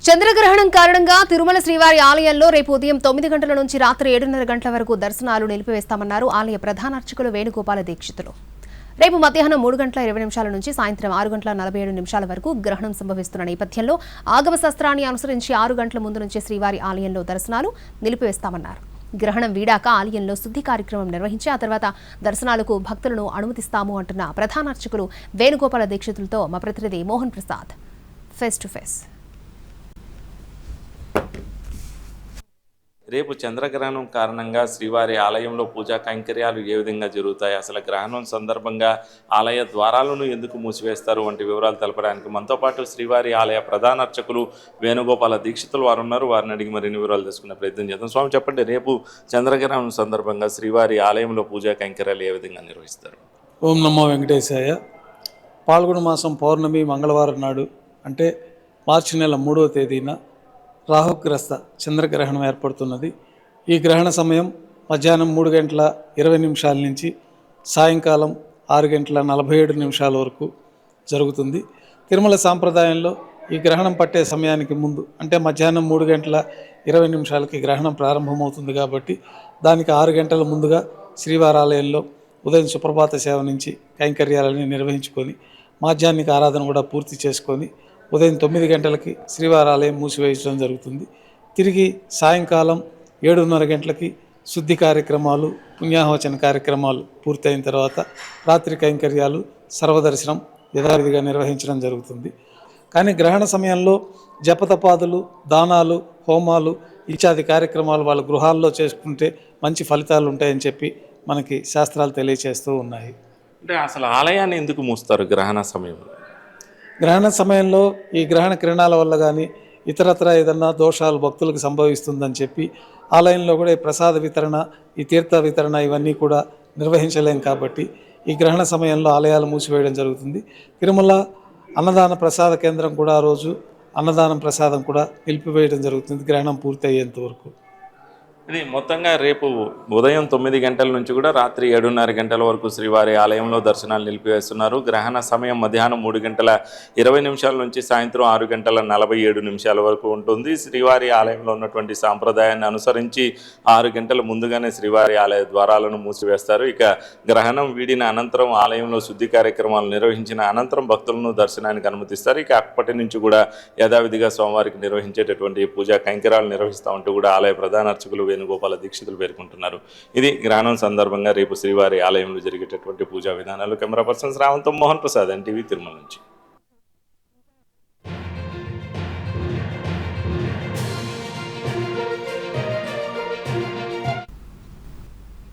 చంద్రగ్రహణం కారణంగా తిరుమల శ్రీవారి ఆలయంలో రేపు ఉదయం 9 గంటల నుంచి రాత్రి 7:30 గంటల వరకు దర్శనాలు నిలిపివేస్తామన్నారు ఆలయ ప్రధాన అర్చకులు వేణుగోపాల దీక్షితులు. రేపు మధ్యాహ్నం 3 గంటల 20 నిమిషాల నుంచి సాయంత్రం 6 గంటల 47 నిమిషాల వరకు గ్రహణం సంభవిస్తున్న నేపథ్యంలో ఆగమ శాస్త్రాన్ని అనుసరించి 6 గంటల ముందు నుంచి శ్రీవారి ఆలయంలో దర్శనాలు నిలిపివేస్తామన్నారు. గ్రహణం వీడాక ఆలయంలో శుద్ధి కార్యక్రమం నిర్వహించి ఆ తర్వాత దర్శనాలకు భక్తులను అనుమతిస్తాము అంటున్న ప్రధాన అర్చకులు వేణుగోపాల దీక్షితులతో మా ప్రతినిధి Mohan Prasad face to face. రేపు చంద్రగ్రహణం కారణంగా శ్రీవారి ఆలయంలో పూజా కైంకర్యాలు ఏ విధంగా జరుగుతాయి, అసలు గ్రహణం సందర్భంగా ఆలయ ద్వారాలను ఎందుకు మూసివేస్తారు వంటి వివరాలు తెలపడానికి మనతో పాటు శ్రీవారి ఆలయ ప్రధాన అర్చకులు వేణుగోపాల దీక్షితులు వారు ఉన్నారు. వారిని అడిగి మరిన్ని వివరాలు తెలుసుకునే ప్రయత్నం చేద్దాం. స్వామి, చెప్పండి, రేపు చంద్రగ్రహణం సందర్భంగా శ్రీవారి ఆలయంలో పూజా కైంకర్యాలు ఏ విధంగా నిర్వహిస్తారు? ఓం నమో వెంకటేశాయ. పాల్గొన మాసం పౌర్ణమి మంగళవారం నాడు అంటే మార్చి నెల 3వ తేదీన రాహుగ్రస్త చంద్రగ్రహణం ఏర్పడుతున్నది. ఈ గ్రహణ సమయం మధ్యాహ్నం 3 గంటల 20 నిమిషాల నుంచి సాయంకాలం 6 గంటల 47 నిమిషాల వరకు జరుగుతుంది. తిరుమల సాంప్రదాయంలో ఈ గ్రహణం పట్టే సమయానికి ముందు అంటే మధ్యాహ్నం 3 గంటల 20 నిమిషాలకి గ్రహణం ప్రారంభమవుతుంది కాబట్టి దానికి 6 గంటల ముందుగా శ్రీవారాలయంలో ఉదయం సుప్రభాత సేవ నుంచి కైంకర్యాలని నిర్వహించుకొని మాధ్యాహ్నిక ఆరాధన కూడా పూర్తి చేసుకొని ఉదయం 9 గంటలకి శ్రీవారాలయం మూసివేయడం జరుగుతుంది. తిరిగి సాయంకాలం 7:30 గంటలకి శుద్ధి కార్యక్రమాలు, పుణ్యాహవచన కార్యక్రమాలు పూర్తయిన తర్వాత రాత్రి కైంకర్యాలు, సర్వదర్శనం యథావిధిగా నిర్వహించడం జరుగుతుంది. కానీ గ్రహణ సమయంలో జపతపాదులు, దానాలు, హోమాలు ఇత్యాది కార్యక్రమాలు వాళ్ళ గృహాల్లో చేసుకుంటే మంచి ఫలితాలు ఉంటాయని చెప్పి మనకి శాస్త్రాలు తెలియచేస్తూ ఉన్నాయి. అంటే అసలు ఆలయాన్ని ఎందుకు మూస్తారు గ్రహణ సమయంలో? గ్రహణ సమయంలో ఈ గ్రహణ కిరణాల వల్ల కానీ ఇతరత్ర ఏదన్నా దోషాలు భక్తులకు సంభవిస్తుందని చెప్పి ఆలయంలో కూడా ఈ ప్రసాద వితరణ, ఈ తీర్థ వితరణ ఇవన్నీ కూడా నిర్వహించలేం కాబట్టి ఈ గ్రహణ సమయంలో ఆలయాలు మూసివేయడం జరుగుతుంది. తిరుమల అన్నదాన ప్రసాద కేంద్రం కూడా ఆ రోజు అన్నదానం ప్రసాదం కూడా నిలిపివేయడం జరుగుతుంది గ్రహణం పూర్తి అయ్యేంత వరకు. ఇది మొత్తంగా రేపు ఉదయం 9 గంటల నుంచి కూడా రాత్రి 7:30 గంటల వరకు శ్రీవారి ఆలయంలో దర్శనాలు నిలిపివేస్తున్నారు. గ్రహణ సమయం మధ్యాహ్నం 3 గంటల 20 నిమిషాల నుంచి సాయంత్రం 6 గంటల 47 నిమిషాల వరకు ఉంటుంది. శ్రీవారి ఆలయంలో ఉన్నటువంటి సాంప్రదాయాన్ని అనుసరించి 6 గంటల ముందుగానే శ్రీవారి ఆలయ ద్వారాలను మూసివేస్తారు. ఇక గ్రహణం వీడిన అనంతరం ఆలయంలో శుద్ధి కార్యక్రమాలు నిర్వహించిన అనంతరం భక్తులను దర్శనానికి అనుమతిస్తారు. ఇక అప్పటి నుంచి కూడా యథావిధిగా స్వామివారికి నిర్వహించేటటువంటి పూజా కైంకర్యాలు నిర్వహిస్తూ ఉంటూ కూడా ఆలయ ప్రధాన అర్చకులు వేణుగోపాల దీక్షితులు పేర్కొంటున్నారు. ఇది గ్రహణం సందర్భంగా రేపు శ్రీవారి ఆలయంలో జరిగేటటువంటి పూజా విధానాలు. కెమెరా పర్సన్ రావంతో మోహన్ ప్రసాద్, NTV, తిరుమల నుంచి.